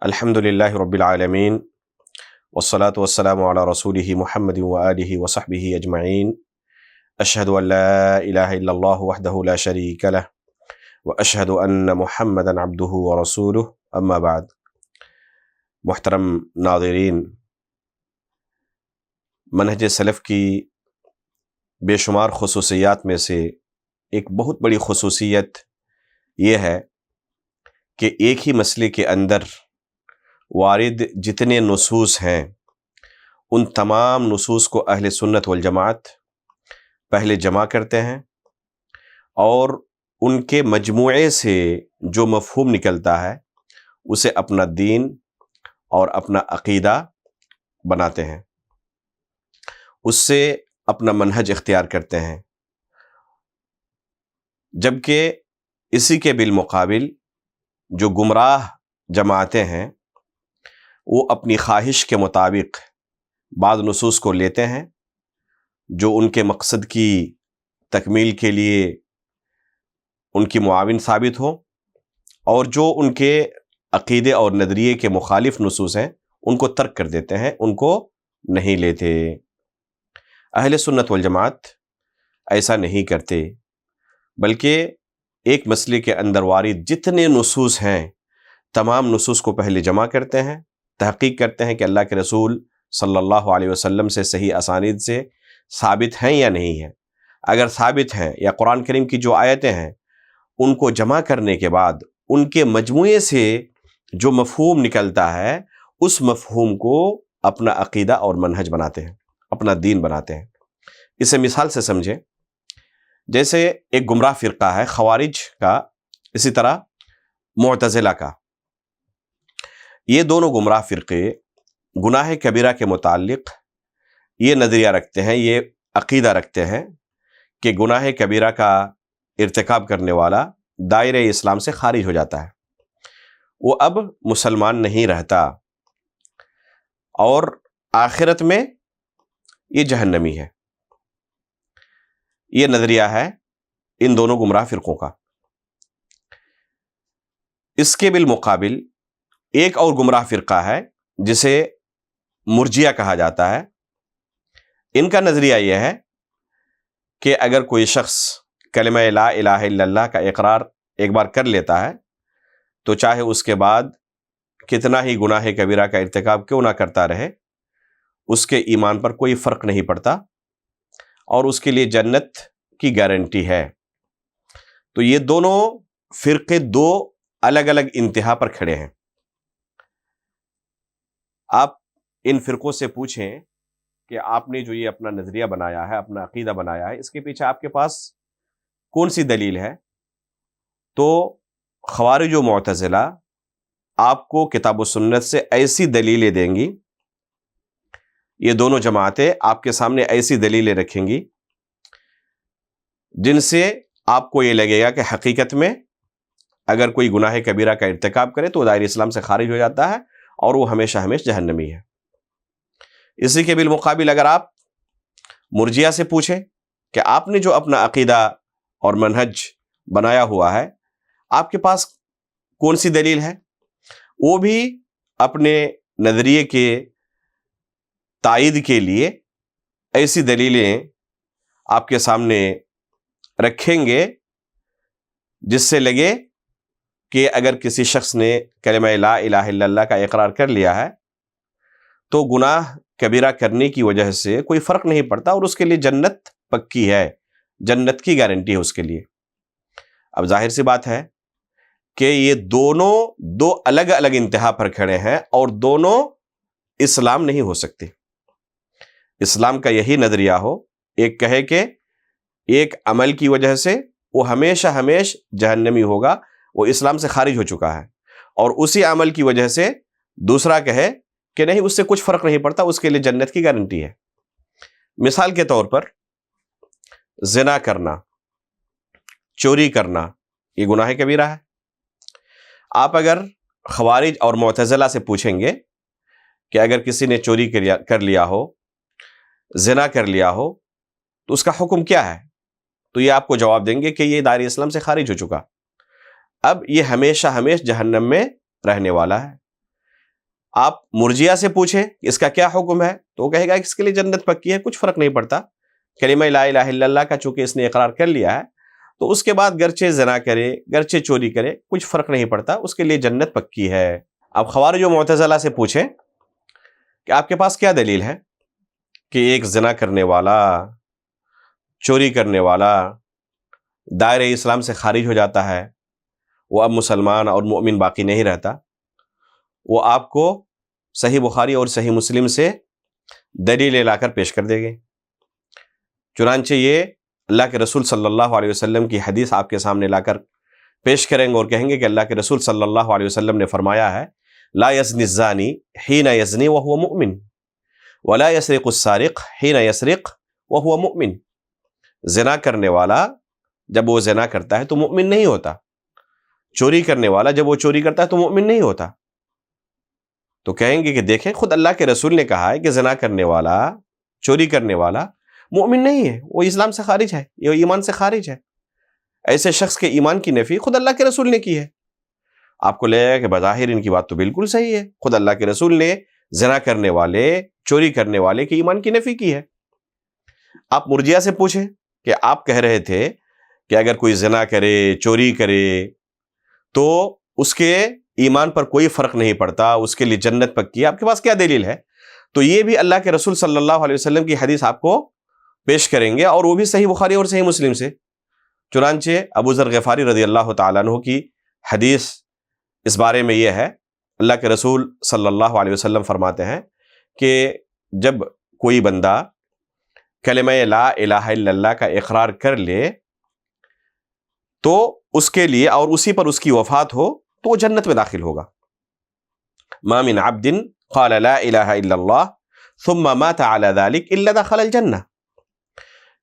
الحمدللہ رب العالمین والصلاة والسلام علی رسولہ محمد وآلہ وصحبہ اجمعین اشہد ان لا الہ الا اللہ وحدہ لا شریک لہ واشہد ان محمدا عبدہ ورسولہ اما بعد۔ محترم ناظرین، منہج سلف کی بے شمار خصوصیات میں سے ایک بہت بڑی خصوصیت یہ ہے کہ ایک ہی مسئلے کے اندر وارد جتنے نصوص ہیں ان تمام نصوص کو اہل سنت والجماعت پہلے جمع کرتے ہیں اور ان کے مجموعے سے جو مفہوم نکلتا ہے اسے اپنا دین اور اپنا عقیدہ بناتے ہیں، اس سے اپنا منہج اختیار کرتے ہیں۔ جبکہ اسی کے بالمقابل جو گمراہ جماعتیں ہیں وہ اپنی خواہش کے مطابق بعض نصوص کو لیتے ہیں جو ان کے مقصد کی تکمیل کے لیے ان کی معاون ثابت ہو، اور جو ان کے عقیدے اور نظریے کے مخالف نصوص ہیں ان کو ترک کر دیتے ہیں، ان کو نہیں لیتے۔ اہل سنت والجماعت ایسا نہیں کرتے، بلکہ ایک مسئلے کے اندر وارد جتنے نصوص ہیں تمام نصوص کو پہلے جمع کرتے ہیں، تحقیق کرتے ہیں کہ اللہ کے رسول صلی اللہ علیہ وسلم سے صحیح اسانید سے ثابت ہیں یا نہیں ہیں۔ اگر ثابت ہیں یا قرآن کریم کی جو آیتیں ہیں ان کو جمع کرنے کے بعد ان کے مجموعے سے جو مفہوم نکلتا ہے اس مفہوم کو اپنا عقیدہ اور منہج بناتے ہیں، اپنا دین بناتے ہیں۔ اسے مثال سے سمجھیں، جیسے ایک گمراہ فرقہ ہے خوارج کا، اسی طرح معتزلہ کا۔ یہ دونوں گمراہ فرقے گناہ کبیرہ کے متعلق یہ نظریہ رکھتے ہیں، یہ عقیدہ رکھتے ہیں کہ گناہ کبیرہ کا ارتکاب کرنے والا دائرہ اسلام سے خارج ہو جاتا ہے، وہ اب مسلمان نہیں رہتا اور آخرت میں یہ جہنمی ہے۔ یہ نظریہ ہے ان دونوں گمراہ فرقوں کا۔ اس کے بالمقابل ایک اور گمراہ فرقہ ہے جسے مرجیہ کہا جاتا ہے۔ ان کا نظریہ یہ ہے کہ اگر کوئی شخص کلمہ لا الہ الا اللہ کا اقرار ایک بار کر لیتا ہے تو چاہے اس کے بعد کتنا ہی گناہ کبیرہ کا ارتکاب کیوں نہ کرتا رہے، اس کے ایمان پر کوئی فرق نہیں پڑتا اور اس کے لیے جنت کی گارنٹی ہے۔ تو یہ دونوں فرقے دو الگ الگ انتہا پر کھڑے ہیں۔ آپ ان فرقوں سے پوچھیں کہ آپ نے جو یہ اپنا نظریہ بنایا ہے، اپنا عقیدہ بنایا ہے، اس کے پیچھے آپ کے پاس کون سی دلیل ہے؟ تو خوارج و معتزلہ آپ کو کتاب و سنت سے ایسی دلیلیں دیں گی، یہ دونوں جماعتیں آپ کے سامنے ایسی دلیلیں رکھیں گی جن سے آپ کو یہ لگے گا کہ حقیقت میں اگر کوئی گناہ کبیرہ کا ارتکاب کرے تو دائرہ اسلام سے خارج ہو جاتا ہے اور وہ ہمیشہ ہمیشہ جہنمی ہے۔ اسی کے بالمقابل اگر آپ مرجیہ سے پوچھیں کہ آپ نے جو اپنا عقیدہ اور منہج بنایا ہوا ہے آپ کے پاس کون سی دلیل ہے، وہ بھی اپنے نظریے کے تائید کے لیے ایسی دلیلیں آپ کے سامنے رکھیں گے جس سے لگے کہ اگر کسی شخص نے کلمہ لا الہ الا اللہ کا اقرار کر لیا ہے تو گناہ کبیرہ کرنے کی وجہ سے کوئی فرق نہیں پڑتا اور اس کے لیے جنت پکی ہے، جنت کی گارنٹی ہے اس کے لیے۔ اب ظاہر سی بات ہے کہ یہ دونوں دو الگ الگ انتہا پر کھڑے ہیں اور دونوں اسلام نہیں ہو سکتے۔ اسلام کا یہی نظریہ ہو، ایک کہے کہ ایک عمل کی وجہ سے وہ ہمیشہ ہمیشہ جہنمی ہوگا، وہ اسلام سے خارج ہو چکا ہے، اور اسی عمل کی وجہ سے دوسرا کہے کہ نہیں اس سے کچھ فرق نہیں پڑتا، اس کے لیے جنت کی گارنٹی ہے۔ مثال کے طور پر زنا کرنا، چوری کرنا، یہ گناہ کبیرہ ہے۔ آپ اگر خوارج اور معتزلہ سے پوچھیں گے کہ اگر کسی نے چوری کر لیا ہو، زنا کر لیا ہو تو اس کا حکم کیا ہے، تو یہ آپ کو جواب دیں گے کہ یہ دائرہ اسلام سے خارج ہو چکا، اب یہ ہمیشہ ہمیشہ جہنم میں رہنے والا ہے۔ آپ مرجیہ سے پوچھیں اس کا کیا حکم ہے تو وہ کہے گا کہ اس کے لیے جنت پکی ہے، کچھ فرق نہیں پڑتا، کلمہ لا الہ الا اللہ کا چونکہ اس نے اقرار کر لیا ہے تو اس کے بعد گرچہ زنا کرے گرچہ چوری کرے کچھ فرق نہیں پڑتا، اس کے لیے جنت پکی ہے۔ اب خوارج و معتزلہ سے پوچھیں کہ آپ کے پاس کیا دلیل ہے کہ ایک زنا کرنے والا، چوری کرنے والا دائرہ اسلام سے خارج ہو جاتا ہے، وہ اب مسلمان اور مومن باقی نہیں رہتا؟ وہ آپ کو صحیح بخاری اور صحیح مسلم سے دلیل لا کر پیش کر دے گے۔ چنانچہ یہ اللہ کے رسول صلی اللہ علیہ وسلم کی حدیث آپ کے سامنے لا کر پیش کریں گے اور کہیں گے کہ اللہ کے رسول صلی اللہ علیہ وسلم نے فرمایا ہے لا یزنی الزانی حین یزنی وہو مؤمن ولا یسرق السارق حین یسرق وہو مؤمن۔ زنا کرنے والا جب وہ زنا کرتا ہے تو مؤمن نہیں ہوتا، چوری کرنے والا جب وہ چوری کرتا ہے تو مؤمن نہیں ہوتا۔ تو کہیں گے کہ دیکھیں خود اللہ کے رسول نے کہا ہے کہ زنا کرنے والا، چوری کرنے والا مومن نہیں ہے، وہ اسلام سے خارج ہے، یہ ایمان سے خارج ہے۔ ایسے شخص کے ایمان کی نفی خود اللہ کے رسول نے کی ہے۔ آپ کو لگے گا کہ بظاہر ان کی بات تو بالکل صحیح ہے، خود اللہ کے رسول نے زنا کرنے والے، چوری کرنے والے کے ایمان کی نفی کی ہے۔ آپ مرجیہ سے پوچھیں کہ آپ کہہ رہے تھے کہ اگر کوئی زنا کرے، چوری کرے تو اس کے ایمان پر کوئی فرق نہیں پڑتا، اس کے لیے جنت پکی ہے، آپ کے پاس کیا دلیل ہے؟ تو یہ بھی اللہ کے رسول صلی اللہ علیہ وسلم کی حدیث آپ کو پیش کریں گے، اور وہ بھی صحیح بخاری اور صحیح مسلم سے۔ چنانچہ ابو ذر غفاری رضی اللہ تعالیٰ عنہ کی حدیث اس بارے میں یہ ہے، اللہ کے رسول صلی اللہ علیہ وسلم فرماتے ہیں کہ جب کوئی بندہ کلمہ لا الہ الا اللہ کا اقرار کر لے تو اس کے لیے اور اسی پر اس کی وفات ہو تو وہ جنت میں داخل ہوگا۔ ما من عبد قال لا الہ الا اللہ ثم مات على ذلك الا دخل الجنہ،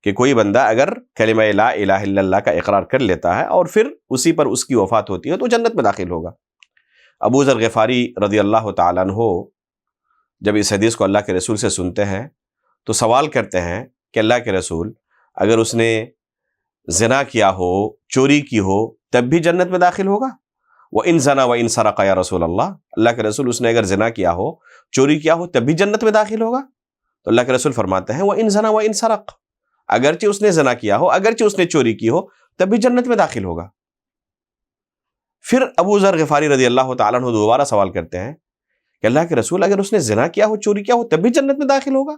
کہ کوئی بندہ اگر کلمہ لا الہ الا اللہ کا اقرار کر لیتا ہے اور پھر اسی پر اس کی وفات ہوتی ہے تو جنت میں داخل ہوگا۔ ابو ذر غفاری رضی اللہ تعالیٰ عنہ جب اس حدیث کو اللہ کے رسول سے سنتے ہیں تو سوال کرتے ہیں کہ اللہ کے رسول اگر اس نے زنا کیا ہو، چوری کی ہو تب بھی جنت میں داخل ہوگا؟ وَإِن زَنَا وَإِن سَرَقَ یا رسول اللہ کے رسول اس نے اگر زنا کیا ہو، چوری کیا ہو تب بھی جنت میں داخل ہوگا؟ تو اللہ کے رسول فرماتے ہیں وَإِن زَنَا وَإِن سَرَقَ، اگرچہ اس نے زنا کیا ہو، اگرچہ اس نے چوری کی ہو تب بھی جنت میں داخل ہوگا۔ پھر ابو ذر غفاری رضی اللہ تعالیٰ عنہ دوبارہ سوال کرتے ہیں کہ اللہ کے رسول اگر اس نے زنا کیا ہو، چوری کیا ہو تب بھی جنت میں داخل ہوگا؟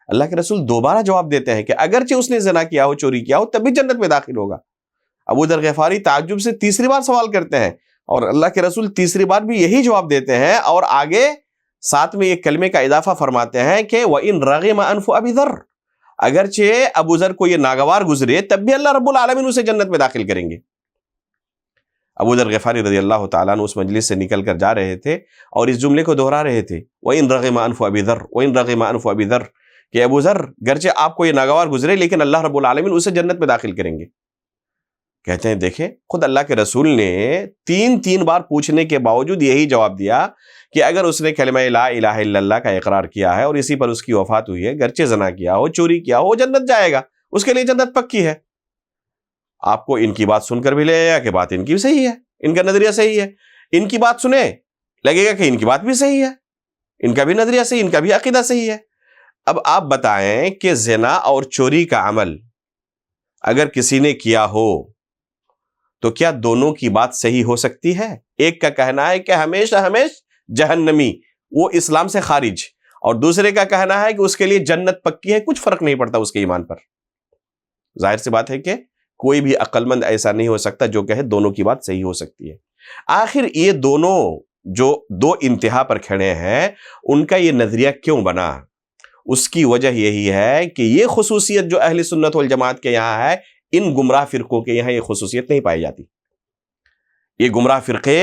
اللہ کے رسول دوبارہ جواب دیتے ہیں کہ اگرچہ اس نے زنا کیا ہو، چوری کیا ہو تب بھی جنت میں داخل ہوگا۔ ابو ذر غفاری تعجب سے تیسری بار سوال کرتے ہیں اور اللہ کے رسول تیسری بار بھی یہی جواب دیتے ہیں، اور آگے ساتھ میں ایک کلمے کا اضافہ فرماتے ہیں کہ وَإِن رَغِمَ أَنْفُ أَبِي ذَرٍ، اگرچہ ابو ذر کو یہ ناگوار گزرے تب بھی اللہ رب العالمین اسے جنت میں داخل کریں گے۔ ابو ذر غفاری رضی اللہ تعالیٰ عنہ اس مجلس سے نکل کر جا رہے تھے اور اس جملے کو دہرا رہے تھے وَإِن رَغِمَ أَنْفُ أَبِي ذَرٍ وَإِن رَغِمَ أَنْفُ أَبِي ذَرٍ، کہ ابو ذر گرچہ آپ کو یہ ناگوار گزرے لیکن اللہ رب العالمین اسے جنت میں داخل کریں گے۔ کہتے ہیں دیکھیں خود اللہ کے رسول نے تین بار پوچھنے کے باوجود یہی جواب دیا کہ اگر اس نے کلمہ لا الہ الا اللہ کا اقرار کیا ہے اور اسی پر اس کی وفات ہوئی ہے، گرچہ زنا کیا ہو، چوری کیا ہو، وہ جنت جائے گا، اس کے لیے جنت پکی ہے۔ آپ کو ان کی بات سن کر بھی لگے گا کہ بات ان کی بھی صحیح ہے، ان کا نظریہ صحیح ہے، ان کی بات سنیں لگے گا کہ ان کی بات بھی صحیح ہے، ان کا بھی نظریہ صحیح، ان کا بھی عقیدہ صحیح ہے۔ اب آپ بتائیں کہ زنا اور چوری کا عمل اگر کسی نے کیا ہو تو کیا دونوں کی بات صحیح ہو سکتی ہے؟ ایک کا کہنا ہے کہ ہمیشہ جہنمی، وہ اسلام سے خارج، اور دوسرے کا کہنا ہے کہ اس کے لیے جنت پکی ہے، کچھ فرق نہیں پڑتا اس کے ایمان پر۔ ظاہر سی بات ہے کہ کوئی بھی عقل مند ایسا نہیں ہو سکتا جو کہے دونوں کی بات صحیح ہو سکتی ہے۔ آخر یہ دونوں جو دو انتہا پر کھڑے ہیں ان کا یہ نظریہ کیوں بنا؟ اس کی وجہ یہی ہے کہ یہ خصوصیت جو اہل سنت والجماعت کے یہاں ہے، ان گمراہ فرقوں کے یہاں یہ خصوصیت نہیں پائی جاتی۔ یہ گمراہ فرقے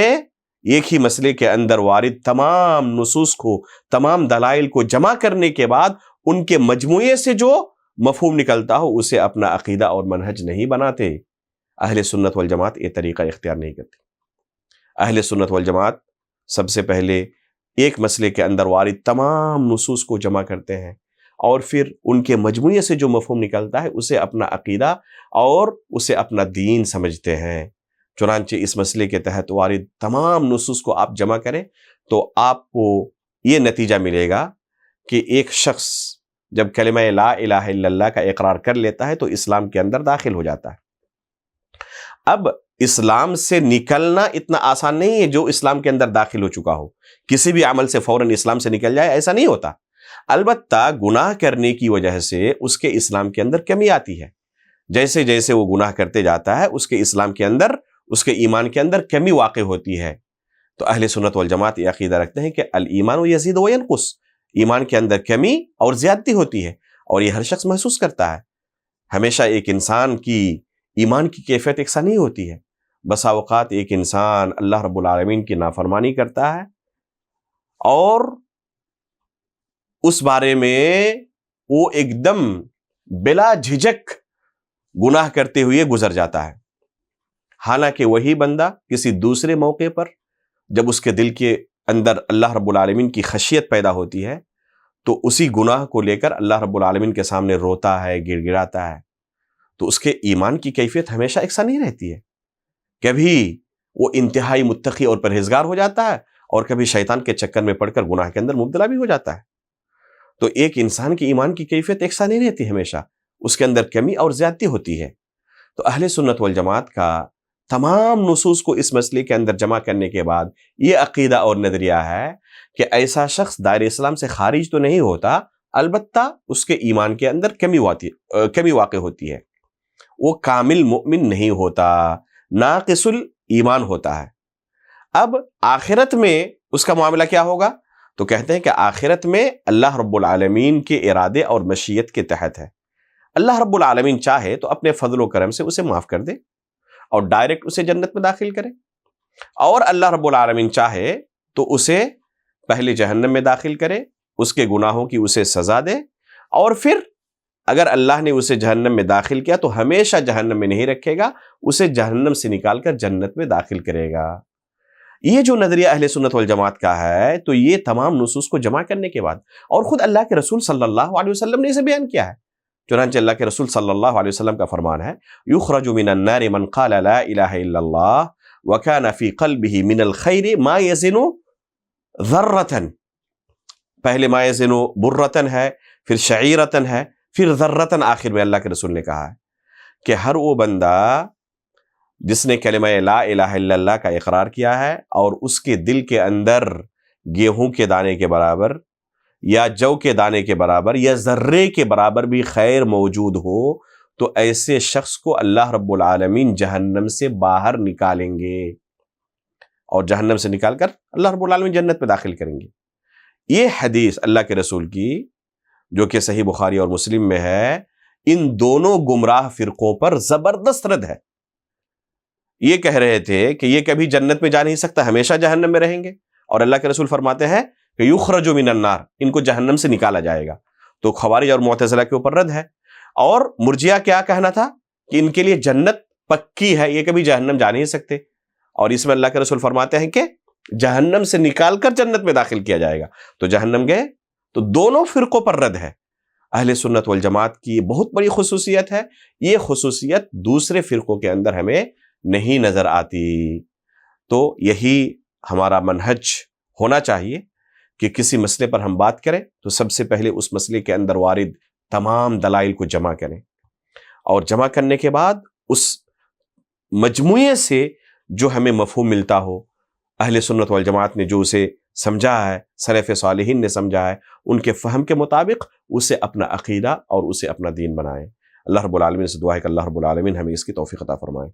ایک ہی مسئلے کے اندر وارد تمام نصوص کو، تمام دلائل کو جمع کرنے کے بعد ان کے مجموعے سے جو مفہوم نکلتا ہو اسے اپنا عقیدہ اور منہج نہیں بناتے۔ اہل سنت والجماعت یہ طریقہ اختیار نہیں کرتے۔ اہل سنت والجماعت سب سے پہلے ایک مسئلے کے اندر وارد تمام نصوص کو جمع کرتے ہیں اور پھر ان کے مجموعے سے جو مفہوم نکلتا ہے اسے اپنا عقیدہ اور اسے اپنا دین سمجھتے ہیں۔ چنانچہ اس مسئلے کے تحت وارد تمام نصوص کو آپ جمع کریں تو آپ کو یہ نتیجہ ملے گا کہ ایک شخص جب کلمہ لا الہ الا اللہ کا اقرار کر لیتا ہے تو اسلام کے اندر داخل ہو جاتا ہے۔ اب اسلام سے نکلنا اتنا آسان نہیں ہے جو اسلام کے اندر داخل ہو چکا ہو کسی بھی عمل سے فوراً اسلام سے نکل جائے، ایسا نہیں ہوتا۔ البتہ گناہ کرنے کی وجہ سے اس کے اسلام کے اندر کمی آتی ہے۔ جیسے جیسے وہ گناہ کرتے جاتا ہے اس کے اسلام کے اندر، اس کے ایمان کے اندر کمی واقع ہوتی ہے۔ تو اہل سنت والجماعت یہ عقیدہ رکھتے ہیں کہ الایمان یزید و ینقص، ایمان کے اندر کمی اور زیادتی ہوتی ہے، اور یہ ہر شخص محسوس کرتا ہے۔ ہمیشہ ایک انسان کی ایمان کی کیفیت یکساں نہیں ہوتی ہے۔ بسا اوقات ایک انسان اللہ رب العالمین کی نافرمانی کرتا ہے اور اس بارے میں وہ ایک دم بلا جھجک گناہ کرتے ہوئے گزر جاتا ہے، حالانکہ وہی بندہ کسی دوسرے موقع پر جب اس کے دل کے اندر اللہ رب العالمین کی خشیت پیدا ہوتی ہے تو اسی گناہ کو لے کر اللہ رب العالمین کے سامنے روتا ہے، گڑ گڑاتا ہے، تو اس کے ایمان کی کیفیت ہمیشہ یکساں نہیں رہتی ہے۔ کبھی وہ انتہائی متقی اور پرہیزگار ہو جاتا ہے، اور کبھی شیطان کے چکر میں پڑ کر گناہ کے اندر مبتلا بھی ہو جاتا ہے۔ تو ایک انسان کی ایمان کی کیفیت یکساں نہیں رہتی، ہمیشہ اس کے اندر کمی اور زیادتی ہوتی ہے۔ تو اہل سنت والجماعت کا تمام نصوص کو اس مسئلے کے اندر جمع کرنے کے بعد یہ عقیدہ اور نظریہ ہے کہ ایسا شخص دائرہ اسلام سے خارج تو نہیں ہوتا، البتہ اس کے ایمان کے اندر کمی واقع ہوتی ہے، وہ کامل مؤمن نہیں ہوتا، ناقص الایمان ہوتا ہے۔ اب آخرت میں اس کا معاملہ کیا ہوگا؟ تو کہتے ہیں کہ آخرت میں اللہ رب العالمین کے ارادے اور مشیت کے تحت ہے۔ اللہ رب العالمین چاہے تو اپنے فضل و کرم سے اسے معاف کر دے اور ڈائریکٹ اسے جنت میں داخل کرے، اور اللہ رب العالمین چاہے تو اسے پہلے جہنم میں داخل کرے، اس کے گناہوں کی اسے سزا دے، اور پھر اگر اللہ نے اسے جہنم میں داخل کیا تو ہمیشہ جہنم میں نہیں رکھے گا، اسے جہنم سے نکال کر جنت میں داخل کرے گا۔ یہ جو نظریہ اہل سنت والجماعت کا ہے، تو یہ تمام نصوص کو جمع کرنے کے بعد، اور خود اللہ کے رسول صلی اللہ علیہ وسلم نے اسے بیان کیا ہے۔ چنانچہ اللہ کے رسول صلی اللہ علیہ وسلم کا فرمان ہے، یخرج من النار من قال لا الہ الا اللہ وکان فی قلبہ من الخیر ما یزن ذرۃ، پہلے ما یزن برۃ ہے، پھر شعیرۃ ہے، پھر ذرۃ آخر میں اللہ کے رسول نے کہا ہے کہ ہر وہ بندہ جس نے کلمہ لا الہ الا اللہ کا اقرار کیا ہے اور اس کے دل کے اندر گیہوں کے دانے کے برابر یا جو کے دانے کے برابر یا ذرے کے برابر بھی خیر موجود ہو، تو ایسے شخص کو اللہ رب العالمین جہنم سے باہر نکالیں گے، اور جہنم سے نکال کر اللہ رب العالمین جنت میں داخل کریں گے۔ یہ حدیث اللہ کے رسول کی جو کہ صحیح بخاری اور مسلم میں ہے، ان دونوں گمراہ فرقوں پر زبردست رد ہے۔ یہ کہہ رہے تھے کہ یہ کبھی جنت میں جا نہیں سکتا، ہمیشہ جہنم میں رہیں گے، اور اللہ کے رسول فرماتے ہیں کہ یخرج من النار، ان کو جہنم سے نکالا جائے گا۔ تو خوارج اور معتزلہ کے اوپر رد ہے۔ اور مرجیہ کیا کہنا تھا کہ ان کے لیے جنت پکی ہے، یہ کبھی جہنم جا نہیں سکتے، اور اس میں اللہ کے رسول فرماتے ہیں کہ جہنم سے نکال کر جنت میں داخل کیا جائے گا، تو جہنم گئے۔ تو دونوں فرقوں پر رد ہے۔ اہل سنت والجماعت کی بہت بڑی خصوصیت ہے، یہ خصوصیت دوسرے فرقوں کے اندر ہمیں نہیں نظر آتی۔ تو یہی ہمارا منہج ہونا چاہیے کہ کسی مسئلے پر ہم بات کریں تو سب سے پہلے اس مسئلے کے اندر وارد تمام دلائل کو جمع کریں، اور جمع کرنے کے بعد اس مجموعے سے جو ہمیں مفہوم ملتا ہو، اہل سنت والجماعت نے جو اسے سمجھا ہے، سلف صالحین نے سمجھا ہے، ان کے فہم کے مطابق اسے اپنا عقیدہ اور اسے اپنا دین بنائیں۔ اللہ رب العالمین سے دعا ہے کہ اللہ رب العالمین ہمیں اس کی توفیق عطا فرمائے۔